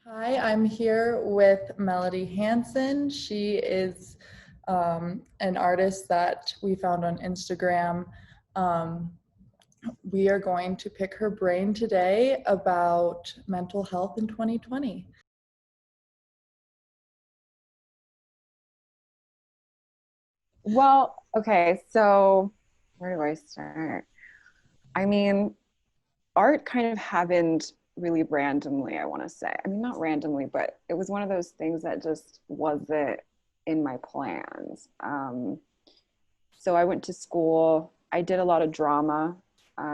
Hi, I'm here with Melody Hansen. She is an artist that we found on Instagram. Um, we are going to pick her brain today about mental health in 2020. Well, okay, so where do I start? I mean, art kind of happened really randomly, I want to say. I mean, not randomly, but it was one of those things that just wasn't in my plans. So I went to school. I did a lot of drama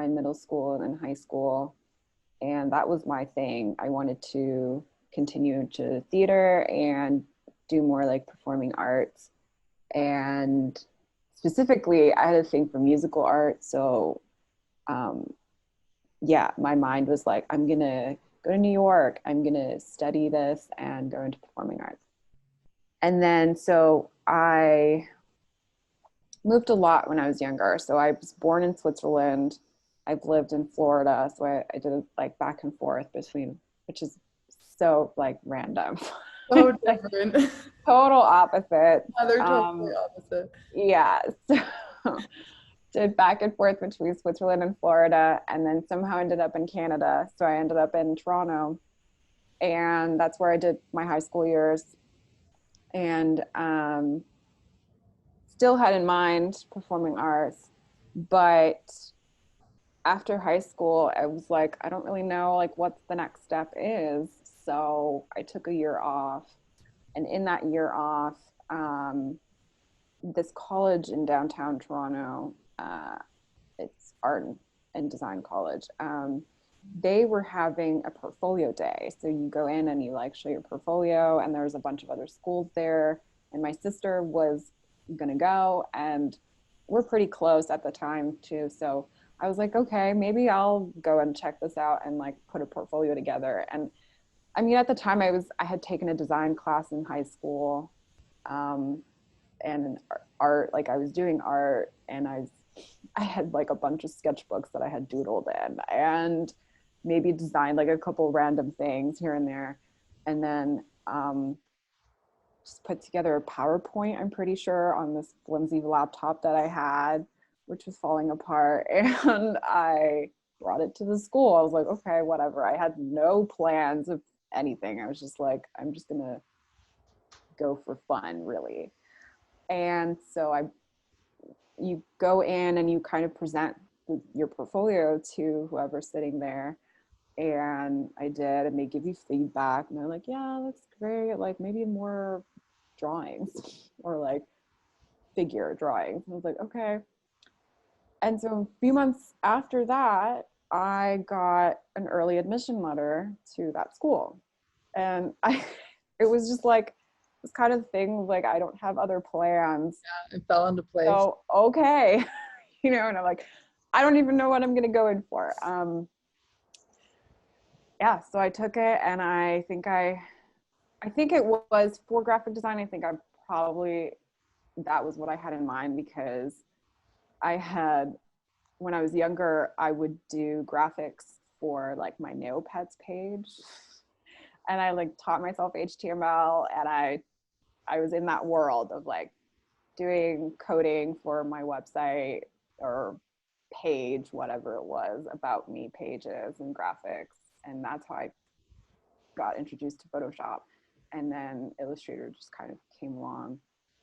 in middle school and in high school, and that was my thing. I wanted to continue to theater and do more like performing arts. And specifically, I had a thing for musical art. So, um, yeah, my mind was like, I'm going to go to New York. I'm going to study this and go into performing arts. And then, so I moved a lot when I was younger. So I was born in Switzerland. I've lived in Florida. So I did it like back and forth between, which is so like random. So Like different. total opposite. Yeah, they're totally Um, opposite. yeah. So did back and forth between Switzerland and Florida, and then somehow ended up in Canada. So I ended up in Toronto, and that's where I did my high school years. And still had in mind performing arts, but after high school, I was like, I don't really know like what the next step is. So I took a year off, and in that year off, this college in downtown Toronto, it's art and design college. They were having a portfolio day. So you go in and you like show your portfolio, and there's a bunch of other schools there. And my sister was gonna go, and we're pretty close at the time too. So I was like, okay, maybe I'll go and check this out and like put a portfolio together. And I mean, at the time I had taken a design class in high school, um, and art, like I was doing art, and I had like a bunch of sketchbooks that I had doodled in and maybe designed like a couple random things here and there. And then just put together a PowerPoint, I'm pretty sure, on this flimsy laptop that I had, which was falling apart. And I brought it to the school. I was like, okay, whatever. I had no plans of anything. I was just like, I'm just going to go for fun, really. And so you go in and you kind of present your portfolio to whoever's sitting there. And I did, and they give you feedback, and they're like, yeah, that's great, like maybe more drawings or like figure drawings. And I was like, okay. And so a few months after that, I got an early admission letter to that school. And I it was just like this kind of thing, like I don't have other plans. It fell into place. So okay. And I'm like, I don't even know what I'm gonna go in for. Yeah, so I took it, and I think it was for graphic design. I think I probably that was what I had in mind, because I had, when I was younger, I would do graphics for like my Neopets page, and I like taught myself HTML, and I was in that world of like doing coding for my website or page, whatever it was, about me pages and graphics. And that's how I got introduced to Photoshop. And then Illustrator just kind of came along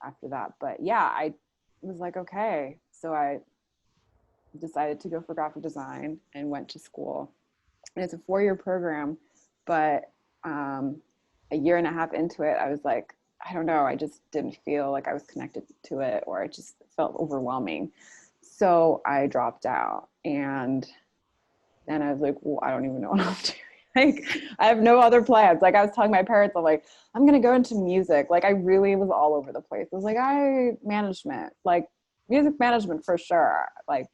after that. But yeah, I was like, okay. So I decided to go for graphic design and went to school. And it's a 4-year program, but a year and a half into it, I was like, I don't know, I just didn't feel like I was connected to it, or it just felt overwhelming. So I dropped out, and then I was like, well, I don't even know what I'm doing. Like, I have no other plans. Like, I was telling my parents, I'm like, I'm gonna go into music. Like, I really was all over the place. I was like, management, like music management for sure. Like,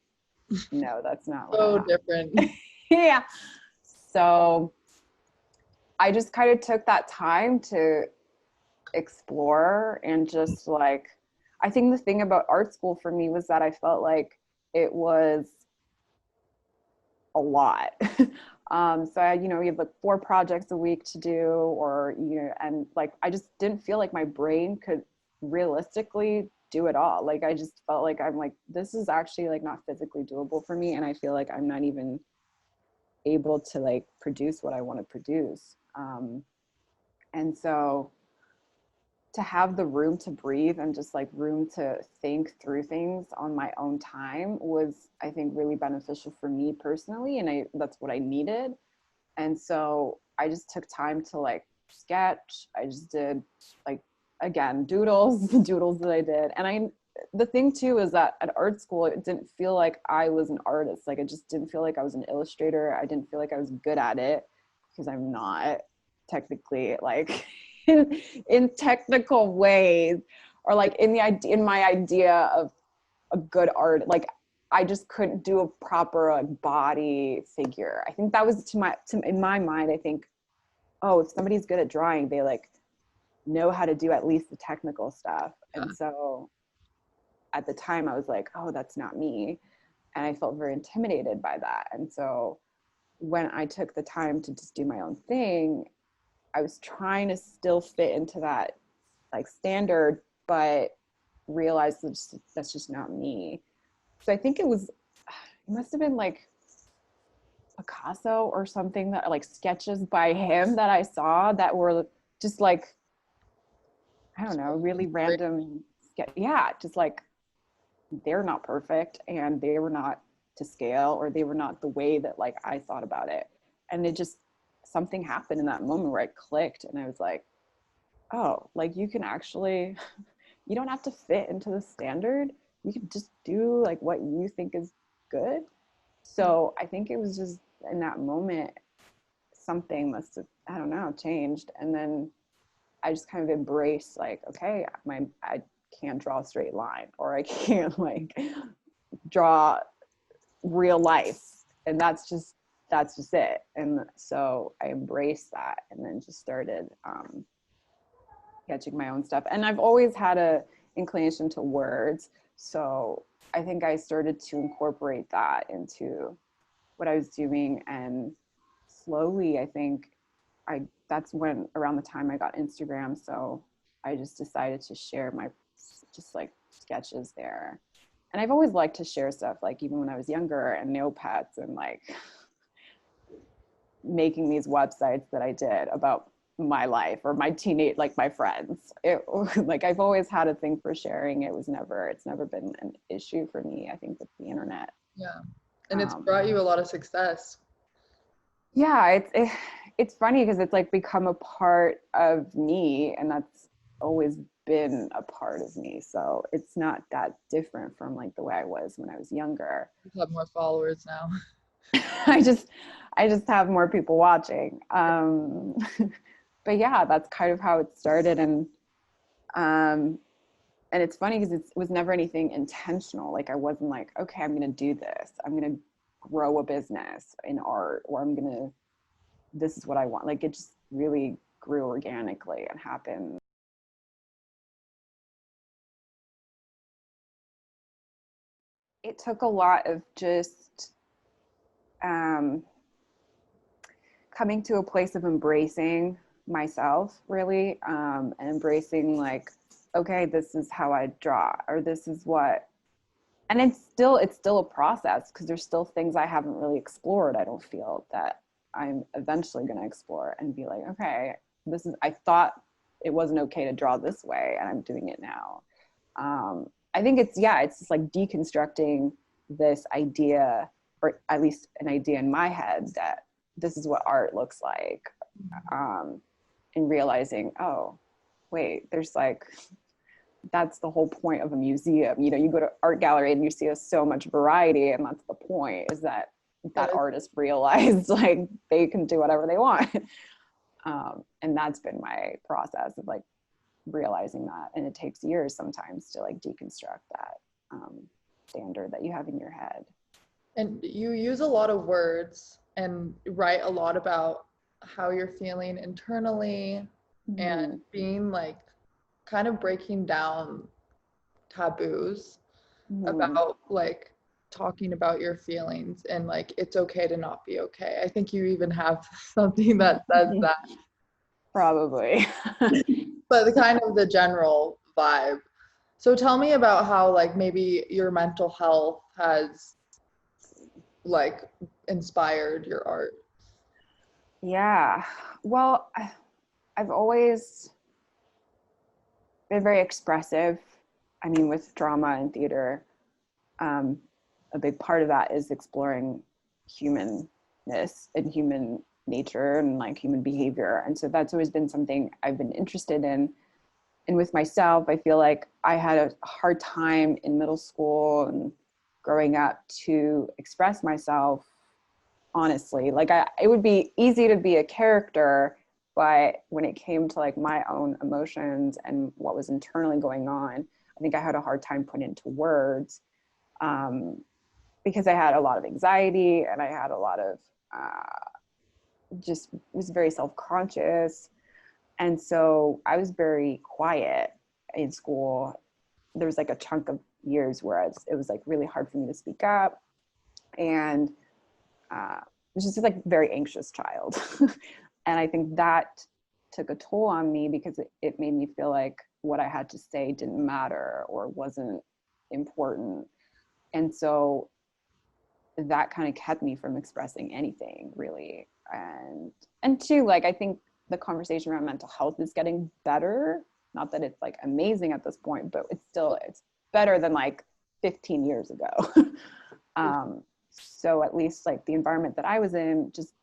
no, that's not what I So have. different. Yeah. So I just kind of took that time to explore, and just like, I think the thing about art school for me was that I felt like it was a lot. So you have like 4 projects a week to do, or, and like, I just didn't feel like my brain could realistically do it all. Like, I just felt like, I'm like, this is actually like not physically doable for me. And I feel like I'm not even able to like produce what I want to produce. And so to have the room to breathe and just like room to think through things on my own time was, I think, really beneficial for me personally. And that's what I needed. And so I just took time to like sketch. I just did like, again, doodles, the doodles that I did. And the thing too is that at art school, it didn't feel like I was an artist. Like, it just didn't feel like I was an illustrator. I didn't feel like I was good at it, because I'm not technically, like, in technical ways, or like in my idea of a good art. Like, I just couldn't do a proper like body figure. I think that was in my mind, I think, oh, if somebody's good at drawing, they like know how to do at least the technical stuff. Yeah. And so at the time I was like, oh, that's not me. And I felt very intimidated by that. And so when I took the time to just do my own thing, I was trying to still fit into that like standard, but realized that's just not me. So I think it must have been like Picasso or something, that like sketches by him that I saw that were just like, I don't know, really random. Yeah, just like, they're not perfect, and they were not to scale, or they were not the way that like I thought about it. And it just, something happened in that moment where I clicked, and I was like, oh, like, you can actually, you don't have to fit into the standard. You can just do like what you think is good. So I think it was just in that moment, something must have, I don't know, changed. And then I just kind of embraced like, okay, I can't draw a straight line, or I can't like draw real life. And that's just it. And so I embraced that, and then just started sketching my own stuff. And I've always had a inclination to words. So I think I started to incorporate that into what I was doing. And slowly, I think that's when, around the time I got Instagram. So I just decided to share my just like sketches there. And I've always liked to share stuff, like even when I was younger, and Neopets, and like making these websites that I did about my life or my teenage, like my friends. Like, I've always had a thing for sharing. It's never been an issue for me, I think, with the internet. Yeah. And it's brought you a lot of success. Yeah, it's funny because it's like become a part of me, and that's always been a part of me. So it's not that different from like the way I was when I was younger. You have more followers now. I just have more people watching. But yeah, that's kind of how it started. Um, and it's funny because it was never anything intentional. Like, I wasn't like, okay, I'm going to do this. I'm going to grow a business in art, or this is what I want. Like, it just really grew organically and happened. It took a lot of just um, coming to a place of embracing myself, really, and embracing like, okay, this is how I draw, or this is what, and it's still a process, because there's still things I haven't really explored. I don't feel that I'm eventually going to explore and be like, okay, I thought it wasn't okay to draw this way, and I'm doing it now. I think it's just like deconstructing this idea, or at least an idea in my head, that this is what art looks like, and realizing, oh, wait, there's like, that's the whole point of a museum. You go to art gallery and you see so much variety, and that's the point, is that artist realized like they can do whatever they want. And that's been my process of like realizing that. And it takes years sometimes to like deconstruct that standard that you have in your head. And you use a lot of words and write a lot about how you're feeling internally, Mm-hmm. and being like kind of breaking down taboos Mm-hmm. about like talking about your feelings and like it's okay to not be okay. I think you even have something that says that, Probably. but the kind of the general vibe. So tell me about how like maybe your mental health has like inspired your art. Yeah. Well, I've always been very expressive. I mean, with drama and theater, um, a big part of that is exploring humanness and human nature and like human behavior. And so that's always been something I've been interested in. And with myself, I feel like I had a hard time in middle school and growing up to express myself honestly. Like it would be easy to be a character, but when it came to like my own emotions and what was internally going on, I think I had a hard time putting into words, um, because I had a lot of anxiety and I had a lot of just was very self-conscious. And so I was very quiet in school. There was like a chunk of years where it was like really hard for me to speak up. And was just like very anxious child. And I think that took a toll on me because it made me feel like what I had to say didn't matter or wasn't important. And so that kind of kept me from expressing anything really. And two, like I think the conversation around mental health is getting better. Not that it's like amazing at this point, but it's better than like 15 years ago. So at least like the environment that I was in just,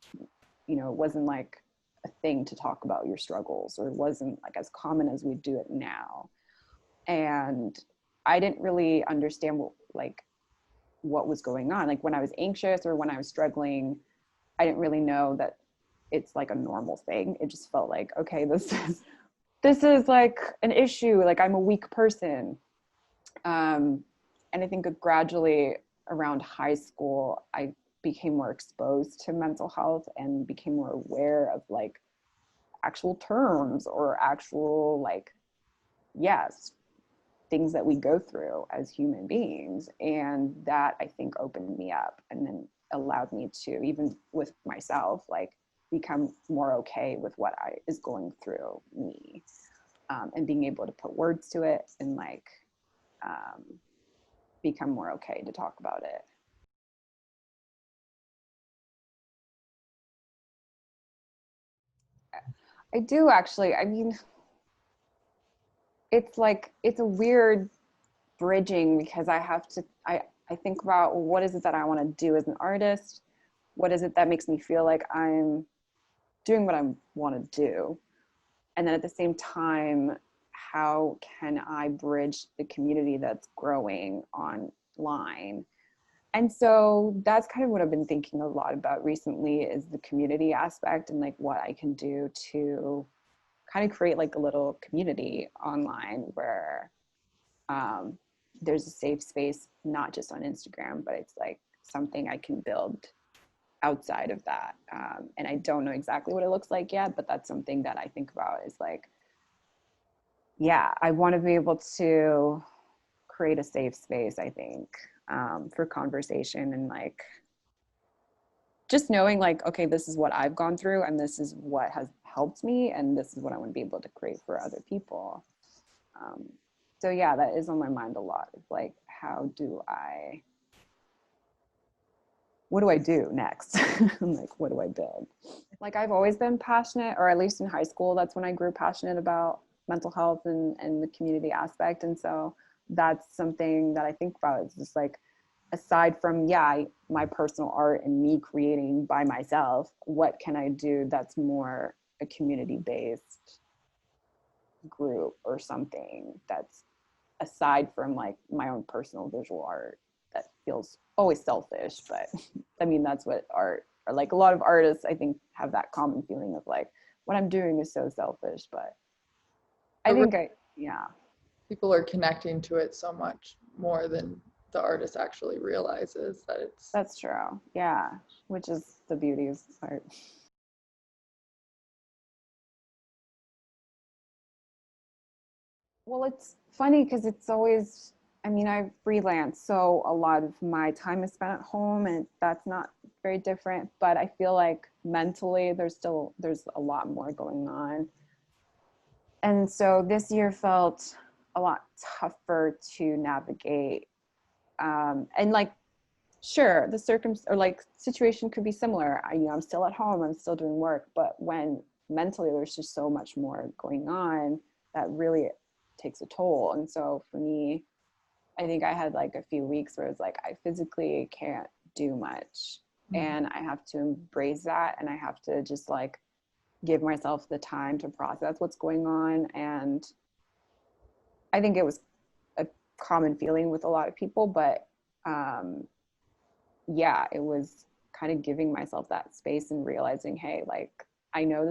wasn't like a thing to talk about your struggles, or it wasn't like as common as we do it now. And I didn't really understand what was going on. Like when I was anxious or when I was struggling, I didn't really know that it's like a normal thing. It just felt like, okay, this is like an issue. Like I'm a weak person. And I think gradually around high school, I became more exposed to mental health and became more aware of like actual terms or actual like, yes, things that we go through as human beings. And that I think opened me up and then allowed me to, even with myself, like become more okay with what is going through me, and being able to put words to it and like um, become more okay to talk about it. I do actually. I mean, it's like it's a weird bridging because I think about, well, what is it that I want to do as an artist? What is it that makes me feel like I'm doing what I want to do? And then at the same time, how can I bridge the community that's growing online? And so that's kind of what I've been thinking a lot about recently, is the community aspect and like what I can do to kind of create like a little community online where um, there's a safe space, not just on Instagram, but it's like something I can build outside of that. And I don't know exactly what it looks like yet, but that's something that I think about is like, yeah, I want to be able to create a safe space, I think, for conversation and like just knowing like, okay, this is what I've gone through and this is what has helped me and this is what I want to be able to create for other people. Um, so yeah, that is on my mind a lot. It's like, what do I do next? I'm like, what do I build? Like I've always been passionate, or at least in high school, that's when I grew passionate about mental health and the community aspect. And so that's something that I think about. It's just like, aside from, yeah, my personal art and me creating by myself, what can I do that's more a community based group or something that's aside from like my own personal visual art that feels always selfish. But I mean, that's what art, or like a lot of artists, I think, have that common feeling of like, what I'm doing is so selfish. But I But think yeah. people are connecting to it so much more than the artist actually realizes that it's. That's true. Yeah. Which is the beauty of art. Well, it's funny because it's always, I mean, I freelance, so a lot of my time is spent at home, and that's not very different. But I feel like mentally, there's a lot more going on, and so this year felt a lot tougher to navigate. And like, sure, the or like situation could be similar. I'm still at home, I'm still doing work, but when mentally there's just so much more going on, that really takes a toll. And so for me, I think I had like a few weeks where it's like I physically can't do much. Mhm. And I have to embrace that, and I have to just like give myself the time to process what's going on. And I think it was a common feeling with a lot of people, but um, yeah, it was kind of giving myself that space and realizing, hey, like, I know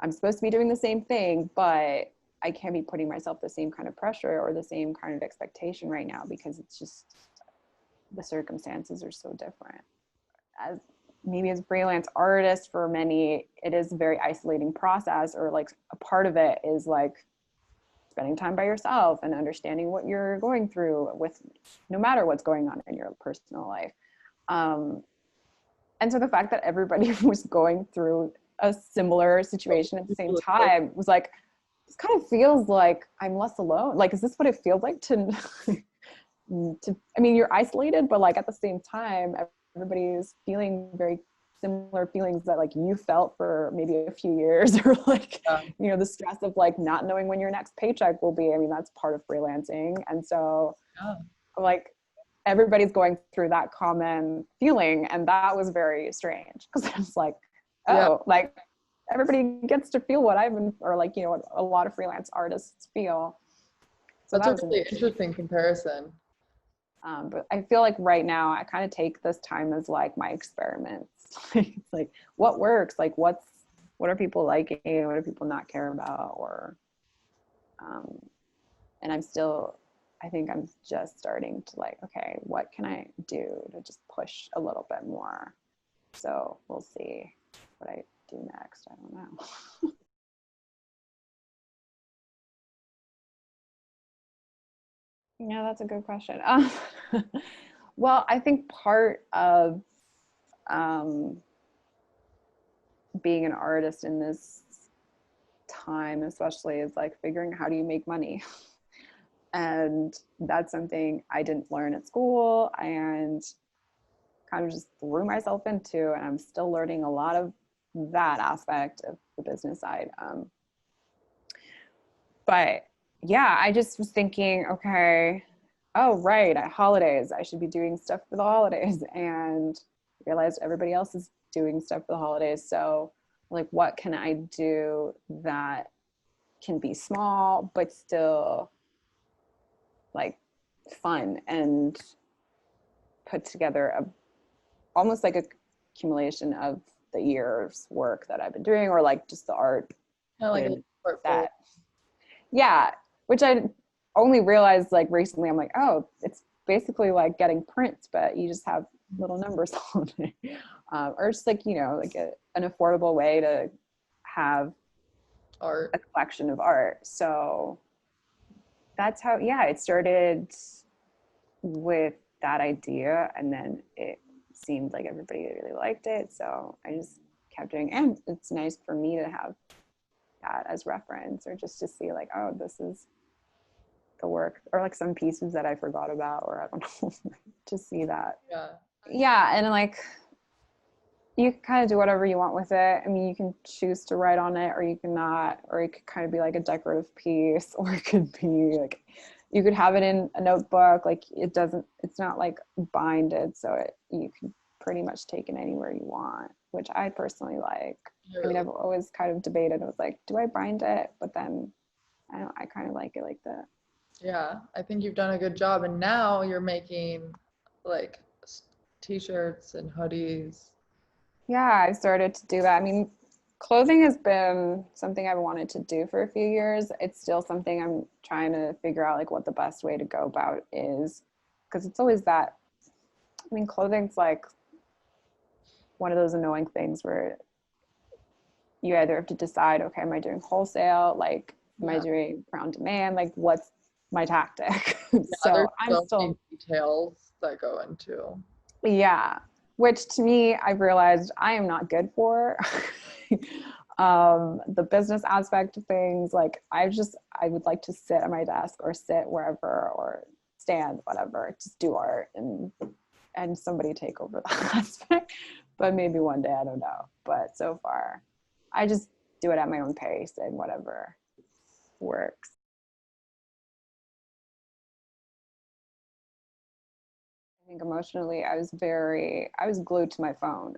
I'm supposed to be doing the same thing, but I can't be putting myself the same kind of pressure or the same kind of expectation right now, because it's just the circumstances are so different. As maybe as freelance artists, for many, it is a very isolating process, or like a part of it is like spending time by yourself and understanding what you're going through with, no matter what's going on in your personal life. Um, and so the fact that everybody was going through a similar situation at the same time was like, this kind of feels like I'm less alone. Like, is this what it feels like to I mean, you're isolated, but like at the same time, everybody is feeling very similar feelings that like you felt for maybe a few years, or like, Yeah. the stress of like not knowing when your next paycheck will be. I mean, that's part of freelancing. And so Yeah. like everybody's going through that common feeling, and that was very strange, because I was like, Yeah. oh, like everybody gets to feel what I've been, or like, what a lot of freelance artists feel. So That's that a was really interesting. interesting comparison. But I feel like right now I kind of take this time as like my experiments. It's like, what works? Like, what are people liking? What do people not care about? Or, um, and I think I'm just starting to like, okay, what can I do to just push a little bit more? So we'll see what I do next. I don't know. Yeah, that's a good question. Well, I think part of um, being an artist in this time, especially, is like figuring, how do you make money? And that's something I didn't learn at school, and kind of just threw myself into, and I'm still learning a lot of that aspect of the business side. But yeah, I just was thinking, okay, oh right, at holidays I should be doing stuff for the holidays, and realized everybody else is doing stuff for the holidays. So like, what can I do that can be small but still like fun, and put together almost like a accumulation of the year's work that I've been doing, or like just the art Kind of like a in portfolio. that. Yeah, which I only realized like recently. I'm like, oh, it's basically like getting prints, but you just have little numbers on it. Or just like, like an affordable way to have a Art. collection of art. So that's how, yeah, it started with that idea, and then it seemed like everybody really liked it, so I just kept doing it. And it's nice for me to have that as reference, or just to see like, oh, this is the work, or like some pieces that I forgot about, or I don't know, to see that. Yeah. Yeah, and like, you can kind of do whatever you want with it. I mean, you can choose to write on it, or you can not, or it could kind of be like a decorative piece, or it could be like, you could have it in a notebook. Like, it's not like binded, so you can pretty much take it anywhere you want, which I personally like. I mean, Really. I've always kind of debated. I was like, do I bind it? But then I kind of like it like that. Yeah. I think you've done a good job. And now you're making like t-shirts and hoodies. Yeah, I started to do that. I mean, clothing has been something I've wanted to do for a few years. It's still something I'm trying to figure out like what the best way to go about is, because it's always that. I mean, clothing's like one of those annoying things where you either have to decide, okay, am I doing wholesale? Like, am I Yeah. doing on demand? Like, my tactic. Yeah, So there's I'm so many still, details that go into. yeah, which to me, I've realized I am not good for. The business aspect of things, like I would like to sit at my desk or sit wherever or stand, whatever, just do art and somebody take over that aspect. But maybe one day, I don't know. But so far, I just do it at my own pace and whatever works. I think emotionally, I was glued to my phone.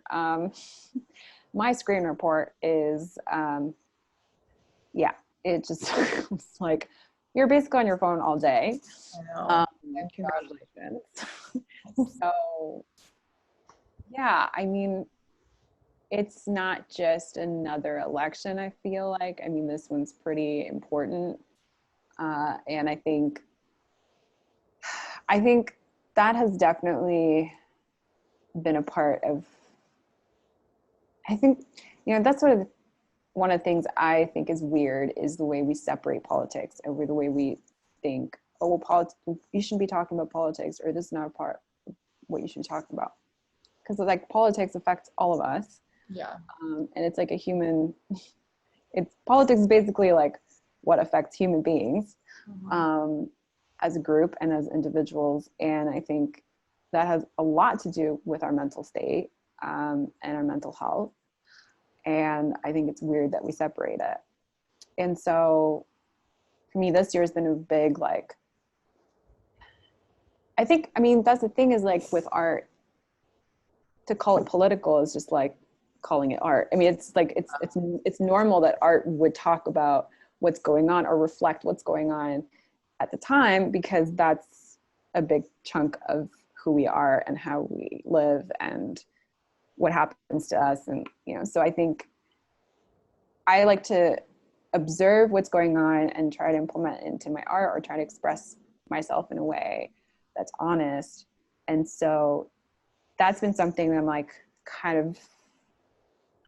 My screen report is, yeah, it just it's like you're basically on your phone all day. I know. Thank God. Congratulations. So, yeah, I mean, it's not just another election, I feel like. I mean, this one's pretty important. And I think that has definitely been a part of, I think, that's sort of one of the things I think is weird is the way we separate politics over the way we think, oh, well, you shouldn't be talking about politics, or this is not a part of what you should be talking about. Because like politics affects all of us. Yeah. And it's like a human, it's politics is basically like what affects human beings as a group and as individuals. And I think that has a lot to do with our mental state and our mental health. And I think it's weird that we separate it. And so for me, this year has been a big, like, I mean, that's the thing is like with art, to call it political is just like calling it art. I mean, it's like, it's normal that art would talk about what's going on or reflect what's going on at the time, because that's a big chunk of who we are and how we live and what happens to us. And, so I think I like to observe what's going on and try to implement it into my art or try to express myself in a way that's honest. And so that's been something that I'm like kind of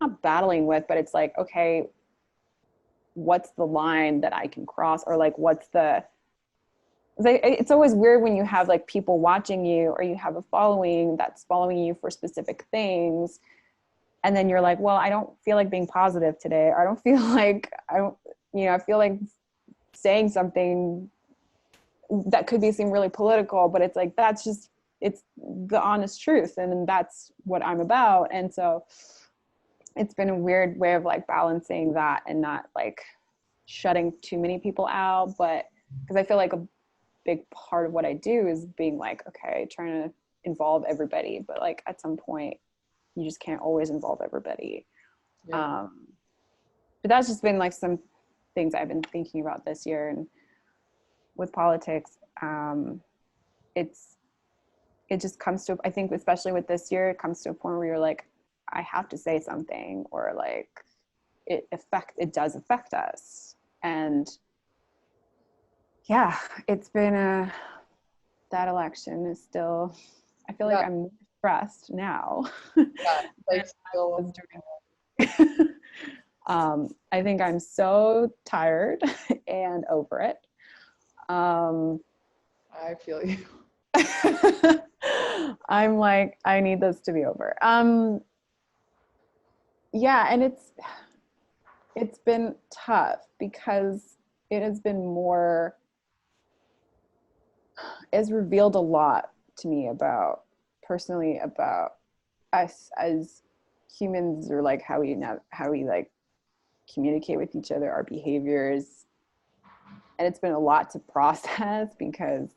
not battling with, but it's like, okay, what's the line that I can cross? Or like, it's always weird when you have like people watching you or you have a following that's following you for specific things. And then you're like, well, I don't feel like being positive today. Or I don't feel like, I feel like saying something that could be seem really political, but it's like, it's the honest truth. And that's what I'm about. And so it's been a weird way of like balancing that and not like shutting too many people out. But because I feel like a big part of what I do is being like, okay, trying to involve everybody. But like at some point, you just can't always involve everybody. Yeah. But that's just been like some things I've been thinking about this year. And with politics, it just comes to, I think, especially with this year, it comes to a point where you're like, I have to say something, or like it does affect us. And yeah, it's been that election is still, I feel like Yeah. I'm stressed now Yeah. than Like I still. was during. I think I'm so tired and over it. I feel you. I'm like, I need this to be over. Yeah, and it's been tough because it has been more, it's revealed a lot to me about personally about us as humans, or like how we like communicate with each other, our behaviors. And it's been a lot to process because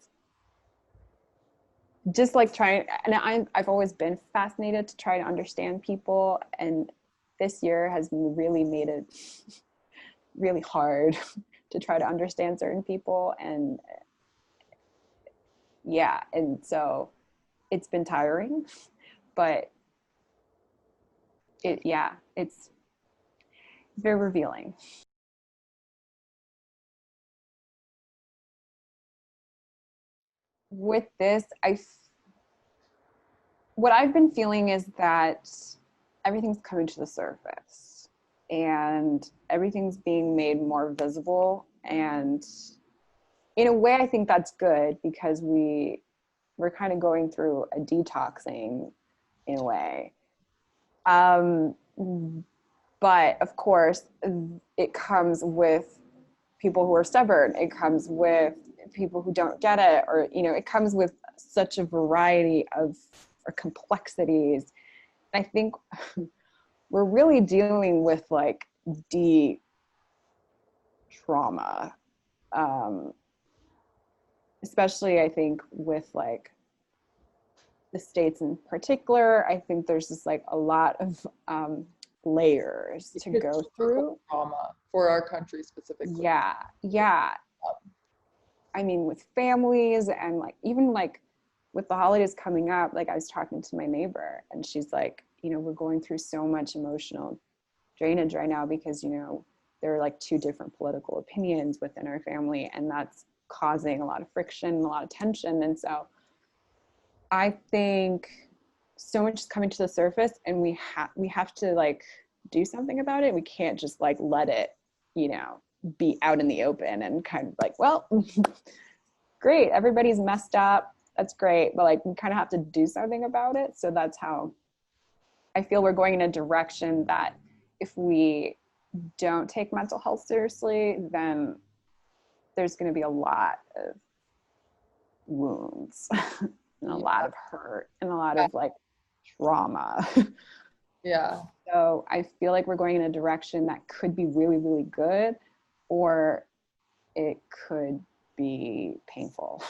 just like trying, and I've always been fascinated to try to understand people, and this year has really made it really hard to try to understand certain people. And yeah, and so it's been tiring, but it's very revealing. With this, what I've been feeling is that everything's coming to the surface and everything's being made more visible, and in a way, I think that's good because we're kind of going through a detoxing in a way. Um, but of course, it comes with people who are stubborn. It comes with people who don't get it, or it comes with such a variety of complexities. I think we're really dealing with like deep trauma, um, especially I think with like the States in particular. I think there's just like a lot of layers to go through. Trauma for our country specifically. Yeah, yeah. I mean, with families and like even like with the holidays coming up, like I was talking to my neighbor and she's like, we're going through so much emotional drainage right now because, there are like two different political opinions within our family, and that's causing a lot of friction, a lot of tension. And so I think so much is coming to the surface, and we have to like do something about it. We can't just like let it, be out in the open and kind of like, well, great, everybody's messed up. That's great, but like we kind of have to do something about it. So that's how I feel we're going in a direction that if we don't take mental health seriously, then there's going to be a lot of wounds and a lot of hurt and a lot of like trauma. Yeah. So I feel like we're going in a direction that could be really, really good, or it could be painful.